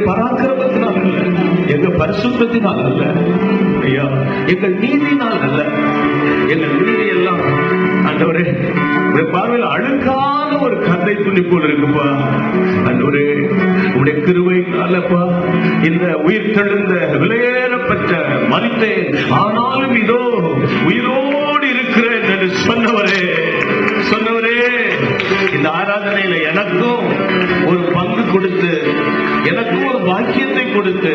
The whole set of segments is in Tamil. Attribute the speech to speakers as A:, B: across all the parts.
A: பராக்கிரமத்தினால் அல்ல, எங்க பரிசுத்தத்தினால் அல்ல ஐயா, எங்கள் நீதினால் அல்ல. எங்கள் நீதி எல்லாம் ஆண்டவரே பார்வையில் அழுக்கான ஒரு கந்தை துணி போல் இருக்குப்பா. ஆண்டவரே உடைய கிருபையினாலப்பா இந்த உயிர் தெழுந்த விலையேறப்பட்ட மரித்தேன், ஆனாலும் இதோ உயிரோடு இருக்கிறேன் என்று சொன்னவரே இந்த ஆராதனையில எனக்கும் ஒரு பங்கு கொடுத்து, எனக்கும் ஒரு பாக்கியத்தை கொடுத்து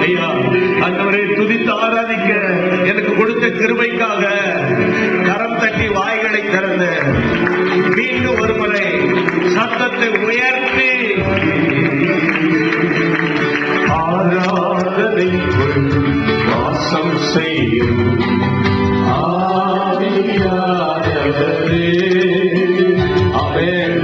A: ஐயா ஆண்டவரே துதித்து ஆராதிக்க எனக்கு கொடுத்த கிருபைக்காக கரம் தட்டி வாய்களை திறந்து மீண்டும் ஒருமுறை சத்தத்தை உயர்த்தி ஆராதனை வாசம் செய்யும் ஆவியானவரே, ஆமென்.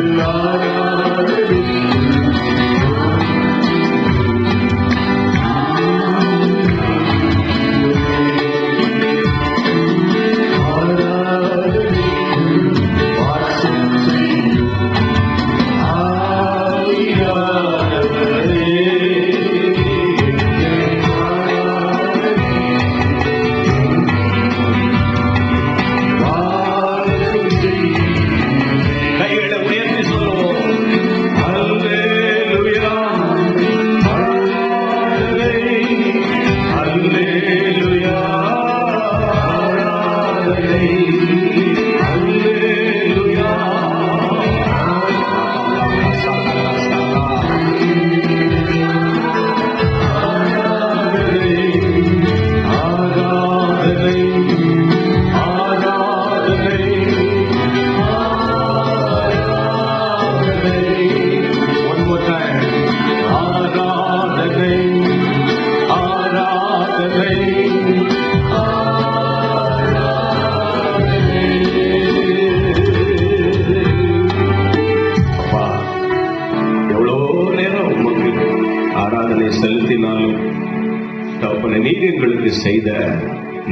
A: எங்களுக்கு செய்த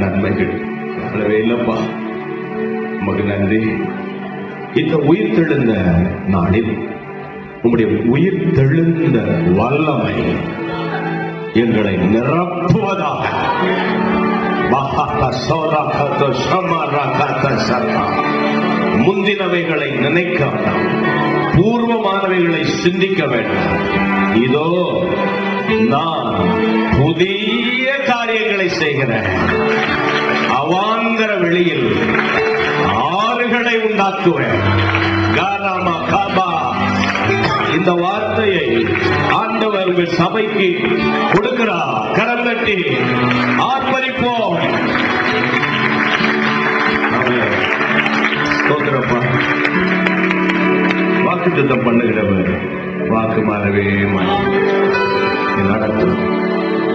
A: நன்மைகள் அளவே இல்லப்பா. உமக்கு நன்றி. இந்த உயிர் தெழுந்த நாளில் உம்முடைய உயிர் தெழுந்த வல்லமை எங்களை நிரப்புவதாக. முந்தினவைகளை நினைக்க வேண்டாம், பூர்வமானவைகளை சிந்திக்க வேண்டாம். இதோ நான் புதிய காரியங்களை செய்கிறேன், அவாந்தர வெளியில் ஆறுகளை உண்டாக்குவேன். இந்த வார்த்தையை ஆண்டவர் உங்கள் சபைக்கு கொடுக்கிறார். கரம் தட்டி ஆர்ப்பரிப்போம். வாக்குத்தத்தம் பண்ணுகிறவர் வாக்கு மாறவே நடக்கும்.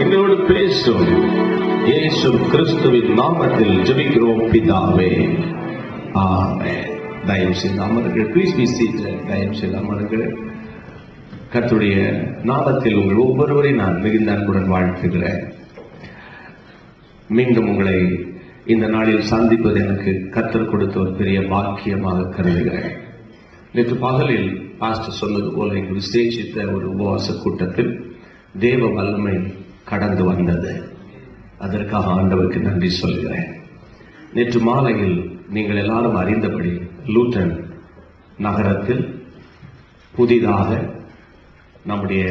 A: என்னோடு பேசும் இயேசு கிறிஸ்துவின் நாமத்தில் ஜெபிக்கிறோம் பிதாவே, ஆமென். தயவு செய்து அமருங்கள். Please be seated. தயவு செய்து அமருங்கள். கர்த்தருடைய நாமத்தில் உங்கள் ஒவ்வொருவரையும் நான் மிகுந்த அன்புடன் வாழ்த்துகிறேன். மீண்டும் உங்களை இந்த நாளில் சந்திப்பது எனக்கு கர்த்தர் கொடுத்த ஒரு பெரிய பாக்கியமாக கருதுகிறேன். நேற்று பகலில் பாஸ்டர் சொன்னது போல இங்கு விசேஷித்த ஒரு உபவாச கூட்டத்தில் தேவ வல்லமை கடந்து வந்தது. அதற்காக ஆண்டவருக்கு நன்றி சொல்கிறேன். நேற்று மாலையில் நீங்கள் எல்லாரும் அறிந்தபடி லூட்டன் நகரத்தில் புதிதாக நம்முடைய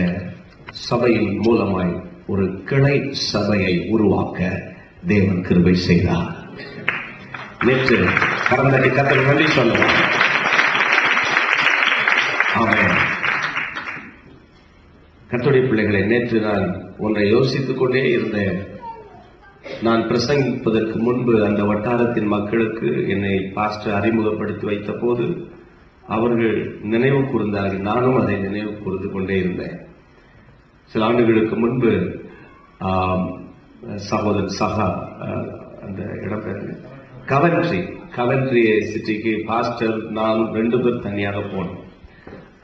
A: சபையின் மூலமாய் ஒரு கிளை சபையை உருவாக்க தேவன் கிருபை செய்தார். நேற்று கடந்த கர்த்தருக்கு நன்றி சொல்லுவோம். ஆமென். கர்த்தருடைய பிள்ளைகளை, நேற்று நான் ஒன்றை யோசித்துக் கொண்டே இருந்தேன். நான் பிரசங்கிப்பதற்கு முன்பு அந்த வட்டாரத்தின் மக்களுக்கு என்னை பாஸ்டர் அறிமுகப்படுத்தி வைத்த போது அவர்கள் நினைவு கூர்ந்தார்கள். நானும் அதை நினைவு கூர்ந்து கொண்டே இருந்தேன். சில ஆண்டுகளுக்கு முன்பு சகோதரன் சகா, அந்த இடம் கவன்ட்ரி சிட்டிக்கு பாஸ்டர் நான் 2 பேர் தனியாக போனோம்.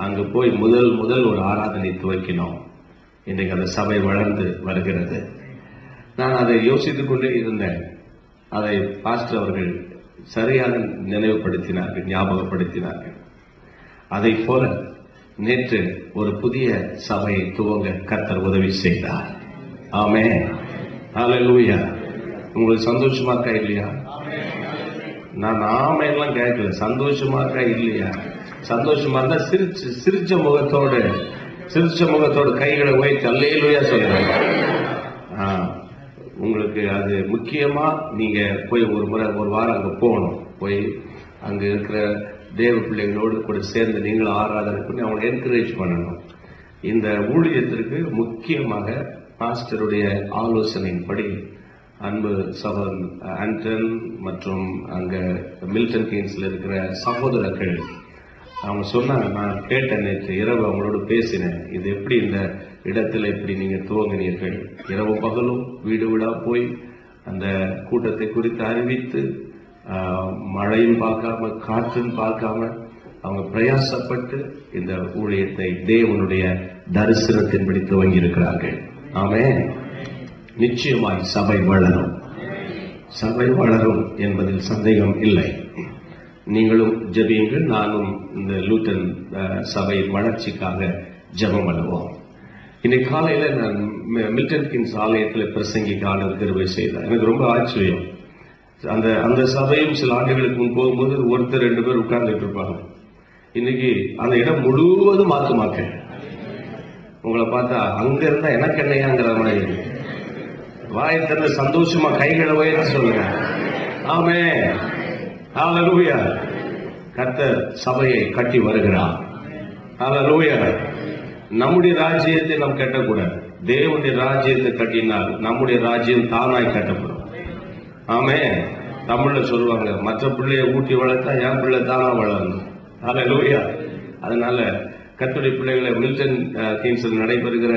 A: அங்கு போய் முதல் ஒரு ஆராதனை துவக்கினோம். இன்றைக்கு அந்த சபை வளர்ந்து வருகிறது. நான் அதை யோசித்துக் கொண்டே இருந்தேன். அதை பாஸ்டர் அவர்கள் சரியாக நினைவுபடுத்தினார்கள், ஞாபகப்படுத்தினார்கள். அதை போல நேற்று ஒரு புதிய சபையை துவங்க கர்த்தர் உதவி செய்தார். ஆமென். ஹல்லேலூயா. உங்களுக்கு சந்தோஷமா இருக்கா இல்லையா? நான் ஆமென்லாம் கேட்கல. சந்தோஷமா இருக்கா இல்லையா? சந்தோஷமா இருந்தா சிரிச்ச முகத்தோடு கைகளை உயர்த்தி அல்லேலூயா சொல்லுங்க. உங்களுக்கு அது முக்கியமா நீங்க போய் ஒரு வாரம் அங்க போகணும். போய் அங்க இருக்கிற தேவ பிள்ளைகளோடு கூட சேர்ந்து நீங்களும் ஆராதனை பண்ணி அவங்களை என்கரேஜ் பண்ணணும். இந்த ஊழியத்திற்கு முக்கியமாக பாஸ்டருடைய ஆலோசனையின்படி அன்பு சகோதரன் ஆண்டன் மற்றும் அங்க மில்டன் கீன்ஸ்ல இருக்கிற சகோதரர்கள் அவங்க சொன்னாங்க. நான் கேட்டேன், நேற்று இரவு அவங்களோட பேசினேன். இது எப்படி இந்த இடத்துல இப்படி நீங்க துவங்கினீர்கள்? இரவு பகலும் வீடு வீடா போய் அந்த கூட்டத்தை குறித்து அறிவித்து மழையும் பார்க்காம காற்றும் பார்க்காம அவங்க பிரயாசப்பட்டு இந்த ஊழியத்தை தேவனுடைய தரிசனத்தின்படி துவங்கி இருக்கிறார்கள். ஆமென். நிச்சயமாய் சபை வளரும். சபை வளரும் என்பதில் சந்தேகம் இல்லை. நீங்களும் ஜெபியுங்கள். நானும் இந்த லூத்தன் சபை வளர்ச்சிக்காக ஜெபம் பண்ணுவோம். இன்னைக்கு காலையில நான் மில்டன் கீன்ஸ் ஆலயத்தில் பிரசங்கிக்க ஆண்டவர் கிருபை செய்தார். எனக்கு ரொம்ப ஆச்சரியம். அந்த சபையும் சில ஆண்டுகளுக்கு முன் போகும்போது ஒருத்தர் 2 பேர் உட்கார்ந்துட்டு இருப்பாங்க. இன்னைக்கு அந்த இடம் முழுவதும் ஆத்துமாக்க. உங்களை பார்த்தா அங்க இருந்தா எனக்கு என்னையாங்கிற மாதிரி வாயை திறந்து சந்தோஷமா கைகளை உயர்த்தி சொல்லுங்க. ஆமென். ஹல்லேலூயா. கர்த்தர் சபையை கட்டி வருகிறார். ஹல்லேலூயா. நம்முடைய ராஜ்யத்தை நாம் கட்டக்கூடாது. தேவனுடைய ராஜ்யத்தை கட்டினால் நம்முடைய ராஜ்யம் தானாய் கட்டப்படும். ஆமென். தமிழ்ல சொல்லுவாங்க, மற்ற பிள்ளைய ஊட்டி வளர்த்தா என் பிள்ளை தானா வளரணும். ஹல்லேலூயா. அதனால கர்த்தருடைய பிள்ளைகளை மில்டன் கீன்ஸில் நடைபெறுகிற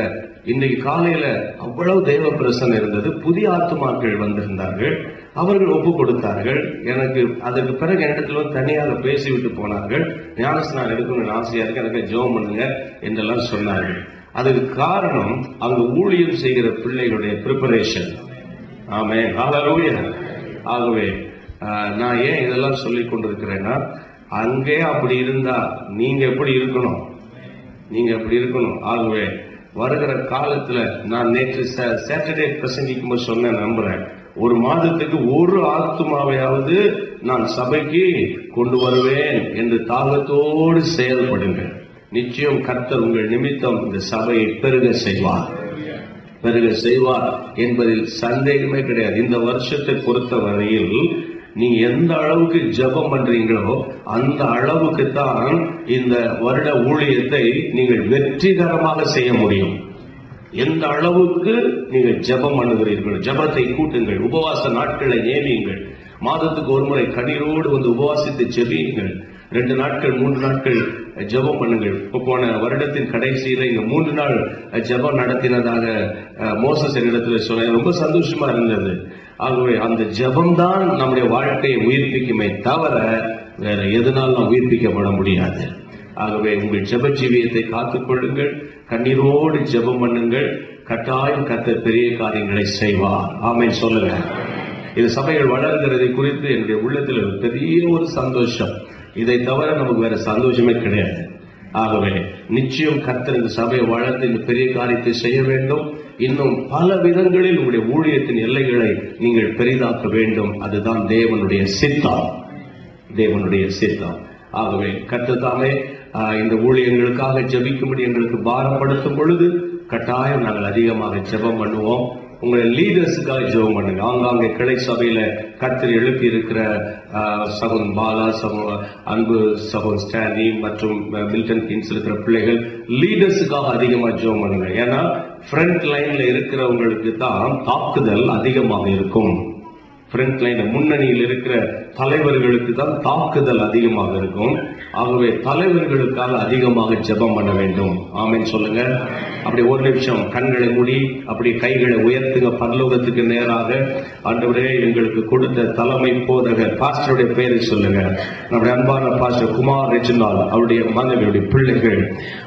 A: இன்னைக்கு காலையில அவ்வளவு தேவ பிரசன்னம் இருந்தது. புதிய ஆத்துமாக்கள் வந்திருந்தார்கள். அவர்கள் ஒப்பு கொடுத்தார்கள். எனக்கு அதற்கு பிறகு என்னிடத்துல தனியாக பேசிவிட்டு போனார்கள். ஞானஸ்நானம் எடுக்கணும்னு ஆசையா இருக்கு, எனக்கு ஜெபம் பண்ணுங்க என்றெல்லாம் சொன்னார்கள். அதுக்கு காரணம் அங்கு ஊழியம் செய்கிற பிள்ளைகளுடைய பிரிப்பரேஷன். ஆமென். ஹல்லேலூயா. ஆகவே நான் ஏன் இதெல்லாம் சொல்லிக் கொண்டிருக்கிறேன்னா, அங்கே அப்படி இருந்தா நீங்க எப்படி இருக்கணும்? நீங்க எப்படி இருக்கணும்? ஆகவே வருகிற காலத்துல நான் நேற்று சாட்டர்டே பிரசங்கிக்கும் போது சொன்ன நம்புறேன், ஒரு மாதத்துக்கு ஒரு ஆத்துமாவையாவது நான் சபைக்கு கொண்டு வருவேன் என்று தாகத்தோடு செயல்படுங்க. நிச்சயம் கர்த்தர் உங்கள் நிமித்தம் இந்த சபையை பெருக செய்வார் என்பதில் சந்தேகமே கிடையாது. இந்த வருஷத்தை பொறுத்த வரையில் நீங்க எந்த அளவுக்கு ஜெபம் பண்றீங்களோ அந்த அளவுக்கு தான் இந்த வருட ஊழியத்தை நீங்கள் வெற்றிகரமாக செய்ய முடியும். எந்த அளவுக்கு நீங்கள் ஜெபம் பண்ணுகிறீர்கள், ஜெபத்தை கூட்டுங்கள், உபவாச நாட்களை நியமியுங்கள், மாதத்துக்கு ஒரு முறை கண்ணீரோடு வந்து உபவாசித்து ஜெபியுங்கள், 2 நாட்கள் 3 நாட்கள் ஜெபம் பண்ணுங்கள். போன வருடத்தின் கடைசியில இங்க 3 நாள் ஜெபம் நடத்தினதாக மோசஸ் என்னிடத்துல சொன்ன, ரொம்ப சந்தோஷமா இருந்தது. ஆகவே அந்த ஜெபம் தான் நம்முடைய வாழ்க்கையை உயிர்ப்பிக்குமே தவிர வேற எதனால் நாம் உயிர்ப்பிக்கப்பட முடியாது. ஆகவே உங்கள் ஜெப ஜீவியத்தை காத்துக் கொள்ளுங்கள், கண்ணீரோடு ஜெபம் பண்ணுங்கள். கட்டாயம் கர்த்தர் பெரிய காரியங்களை செய்வார். ஆமென் சொல்லுங்க. இது சபைகள் வளர்கிறதை குறித்து என்னுடைய உள்ளத்தில் பெரிய ஒரு சந்தோஷம். இதை தவிர நமக்கு வேற சந்தோஷமே கிடையாது. ஆகவே நிச்சயம் கர்த்தர் இந்த சபையை வளர்த்து இந்த பெரிய காரியத்தை செய்ய வேண்டும். இன்னும் பல விதங்களில் உங்களுடைய ஊழியத்தின் எல்லைகளை நீங்கள் பெரிதாக்க வேண்டும். அதுதான் தேவனுடைய சித்தம். ஆகவே கர்த்தர் தாமே இந்த ஊழியங்களுக்காக ஜெபிக்கும்படி எங்களுக்கு பாரப்படுத்தும் பொழுது கட்டாயம் நாங்கள் அதிகமாக ஜெபம் பண்ணுவோம். உங்களுடைய லீடர்ஸுக்காக ஜெபம் பண்ணுங்க. ஆங்காங்கே கிளை சபையில கர்த்தர் எழுப்பி இருக்கிற சகோதரன் பாலா, அன்பு சகோதரன் ஸ்டான்லி மற்றும் மில்டன் கீன்ஸ் இருக்கிற பிள்ளைகள் லீடர்ஸுக்காக அதிகமா ஜெபம் பண்ணுங்க. ஏன்னா ஃப்ரண்ட் லைன்ல இருக்கிறவங்களுக்கு தான் தாக்குதல் அதிகமாக இருக்கும். ஃப்ரண்ட் லைன் முன்னணியில் இருக்கிற தலைவர்களுக்கு தான் தாக்குதல் அதிகமாக இருக்கும். ஆகவே தலைவர்களுக்காக அதிகமாக ஜெபம் பண்ண வேண்டும். ஆமென் சொல்லுங்க. அப்படி ஒரு நிமிஷம் கண்களை மூடி அப்படி கைகளை உயர்த்துங்க பரலோகத்துக்கு நேராக. ஆண்டவரே, எங்களுக்கு கொடுத்த தலைமை போதகர் பாஸ்டருடைய பெயரை சொல்லுங்க. நம்முடைய அன்பான பாஸ்டர் குமார் ரெஜினால் அவருடைய மனைவியுடைய பிள்ளைகள்,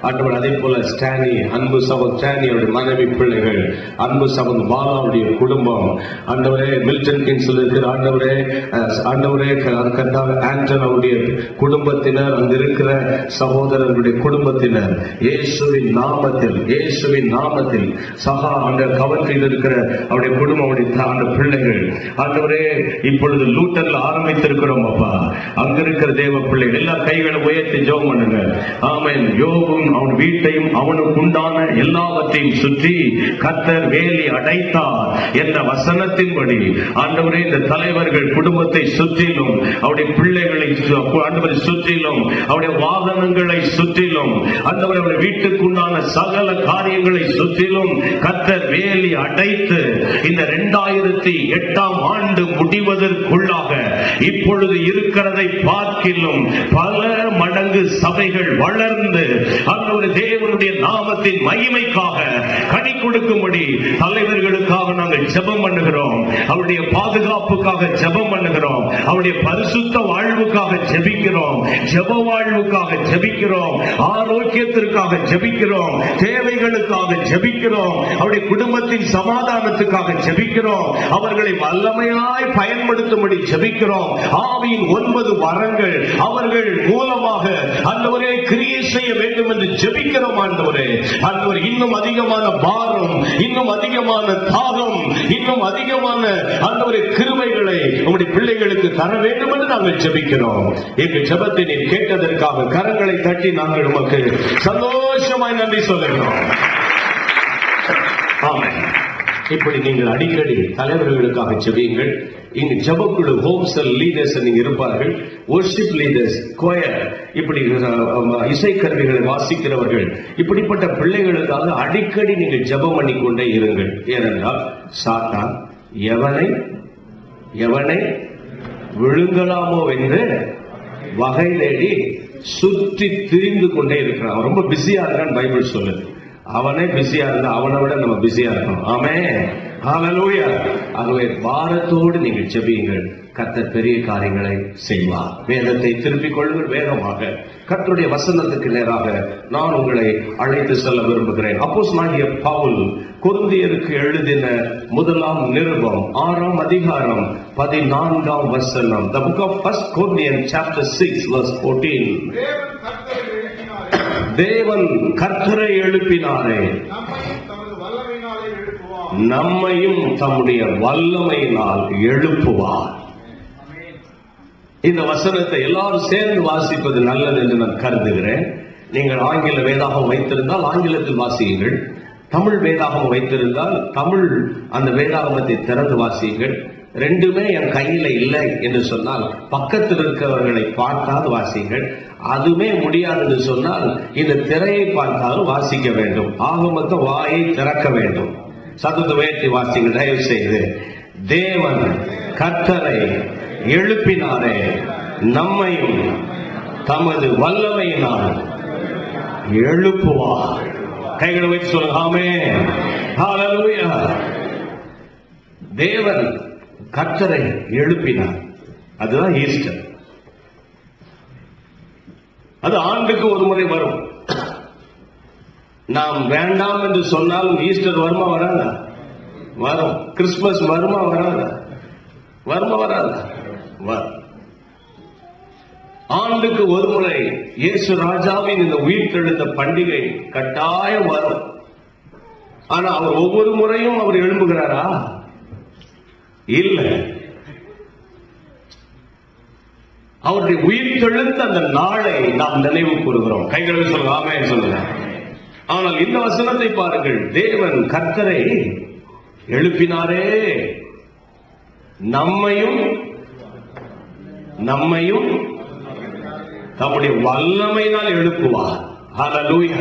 A: ஆண்டவர் அதே போல ஸ்டானி, அன்பு சகோதரர் ஸ்டானி அவருடைய மனைவி பிள்ளைகள், அன்பு சகோதரர் பாலாவுடைய குடும்பம், ஆண்டவரே மில்டன் கீன்ஸ்ல இருக்கிற ஆண்டவரே கர்த்தாவே ஆண்டன் அவருடைய குடும்பத்தினர், அங்கிருக்கிற சகோதரர்களுடைய குடும்பத்தினர் இயேசுவின் நாமத்தில் சகா அந்த கவர்ச்சியில் இருக்கிற அவருடைய குடும்பம், அந்த பிள்ளைகள் ஆண்டவரே இப்பொழுது லூட்டர்ல ஆரம்பித்திருக்கிறோம் அப்பா. அங்க இருக்கிற தேவ பிள்ளைகள் எல்லா கைகளை உயர்த்தி ஜெபம் பண்ணுங்க. ஆமென். யோபும் அவன் வீட்டையும் அவனுக்கு உண்டான எல்லாவற்றையும் சுற்றி கர்த்தர் வேலி அடைத்தார் என்ற வசனத்தின்படி ஆண்டவரே இந்த தலைவர்கள் குடும்பத்தை சுற்றிலும், அவருடைய பிள்ளைகளை ஆண்டவரை சுற்றிலும், அவருடைய வாகனங்களை சுற்றிலும், ஆண்டவரே அவருடைய வீட்டுக்குண்டான சகல காரியங்களை சுற்றிலும் கர்த்தர் வேலி அடைத்து இந்த 2008ஆம் ஆண்டு முடிவதற்குள்ளாக இப்பொழுது இருக்கிறதை பார்க்கிலும் பல மடங்கு சபைகள் வளர்ந்து ஆண்டவரே தேவனுடைய நாமத்தின் மகிமைக்காக கனி கொடுக்கும்படி தலைவர்களுக்காக நாங்கள் ஜெபம் பண்ணுகிறோம். அவருடைய பாதுகாப்புக்காக ஜெபம் பண்ணுகிறோம். அவருடைய பரிசுத்த வாழ்வுக்காக ஜெபிக்கிறோம். ஜெப வாழ்வுக்காக ஜெபிக்கிறோம். ஆரோக்கியத்திற்காக ஜெபிக்கிறோம். தேவைகளுக்காக ஜெபிக்கிறோம். அவருடைய குடும்பத்தின் சமாதானத்துக்காக ஜெபிக்கிறோம். அவர்களை வல்லமையாய் பயன்படுத்தும்படி ஜெபிக்கிறோம். ஆவியின் 9 வரங்கள் அவர்கள் மூலமாக ஆண்டவரே கிரியை செய்ய வேண்டும் என்று ஜெபிக்கிறோம். ஆண்டவரே இன்னும் அதிகமான பாரம், இன்னும் அதிகமான தாகம், இன்னும் அதிகமான ஆண்டவரே கிருபைகளை உங்களுடைய பிள்ளைகளுக்கு தர வேண்டும் என்று நாங்கள் ஜெபிக்கிறோம். எங்கள் ஜெபத்தை நீர் கேட்டதற்காக கரங்களை தட்டி நாங்கள் உமக்கு சந்தோஷமாய் நன்றி சொல்லுகிறோம். ஆமென். இப்படி நீங்கள் அடிக்கடி தலைவர்களுக்காக ஜெபியுங்கள். இங்கு ஜெபக்குழு ஹோம் செல் லீடர்ஸ் நீங்க இருப்பார்கள், வொர்ஷிப் லீடர்ஸ், கோயர், இப்படி இசைக்கருவிகளை வாசிக்கிறவர்கள், இப்படிப்பட்ட பிள்ளைகளுக்காக அடிக்கடி நீங்கள் ஜெபம் பண்ணிக்கொண்டே இருங்கள். ஏனென்றால் சாத்தான் எவனை விழுங்கலாமோ என்று வகை தேடி சுற்றி திரிந்து கொண்டே இருக்கிறான். ரொம்ப பிஸியா இருக்கான்னு பைபிள் சொல்லுது. அவனே பிஸியா இருந்தா அவனை விட நம்ம பிஸியா இருக்கணும். ஆமென். ஹல்லேலூயா. ஆகவே பாரத்தோடு நீங்கள் ஜெபியுங்கள். கர்த்தர் பெரிய காரியங்களை செய்வார். வேதத்தை திருப்பிக் கொள்ளுங்கள். வேகமாக கர்த்தருடைய வசனத்துக்கு நேராக நான் உங்களை அழைத்து செல்ல விரும்புகிறேன். அப்போஸ்தலனாகிய பவுல் கொரிந்தியருக்கு எழுதின முதலாம் நிருபம் 6ஆம் அதிகாரம் 14ஆம் வசனம். The book of 1 Corinthians chapter 6 verse 14. தேவன் கர்த்தரை எழுப்பினாரே, நம்மையும் தம்முடைய வல்லமையினால் எழுப்புவார். இந்த வசனத்தை எல்லாரும் சேர்ந்து வாசிப்பது நல்லது என்று நான் கருதுகிறேன். நீங்கள் ஆங்கில வேதாகம் வைத்திருந்தால் ஆங்கிலத்தில் வாசியுங்கள். தமிழ் வேதாகம் வைத்திருந்தால் தமிழ் அந்த வேதாகமத்தை திறந்து வாசியுங்கள். ரெண்டுமே என் கையில இல்லை என்று சொன்னால் பக்கத்தில் இருக்கிறவர்களை பார்த்தால் வாசிங்கள். அதுவே முடியாது என்று சொன்னால் இந்த திரையை பார்த்தாலும் வாசிக்க வேண்டும். ஆகமத்த வாயை திறக்க வேண்டும். சத்தத்தை உயர்த்தி வாசிங்கள் தயவு செய்து. தேவன் கர்த்தரை எழுப்பினாரே, நம்மையும் தமது வல்லமையினால் எழுப்புவார். கைகளை வைத்து சொல்லுங்க. ஆமென். ஹல்லேலூயா. தேவன் கர்த்தரை எழுப்பினார். அதுதான் ஈஸ்டர். அது ஆண்டுக்கு ஒரு முறை வரும். நாம் வேண்டாம் என்று சொன்னாலும் ஈஸ்டர் வருமா வராதா? வரும். கிறிஸ்துமஸ் வருமா வராதா? வருமா வராதா? வரும். ஆண்டுக்கு ஒரு முறை இயேசு ராஜாவின் இந்த உயிர்த்தெழுந்த பண்டிகை கட்டாயம் வரும். ஆனா அவர் ஒவ்வொரு முறையும் அவர் எழும்புகிறாரா? இல்லை. அவருடைய உயிர்த்தெழுந்த அந்த நாளை நாம் நினைவு கூறுகிறோம். கைகளை சொல்லுங்க. ஆமென் சொல்லுங்க. ஆனால் இந்த வசனத்தை பாருங்கள். தேவன் கர்த்தரை எழுப்பினாரே, நம்மையும் தம்முடைய வல்லமையினால் எழுப்புவார். ஹல்லேலூயா.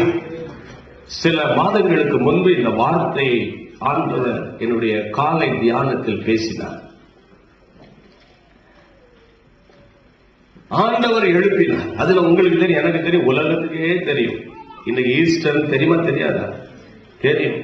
A: சில மாதங்களுக்கு முன்பு இந்த வார்த்தையை ஆண்டவர் என்னுடைய காலை தியானத்தில் பேசினார். ஆண்டவர் எழுப்பினார். அதுல உங்களுக்கு தெரியும், எனக்கு தெரியும், உலகத்துக்கே தெரியும். இன்னைக்கு ஈஸ்டர் தெரியுமா தெரியாதா? தெரியும்.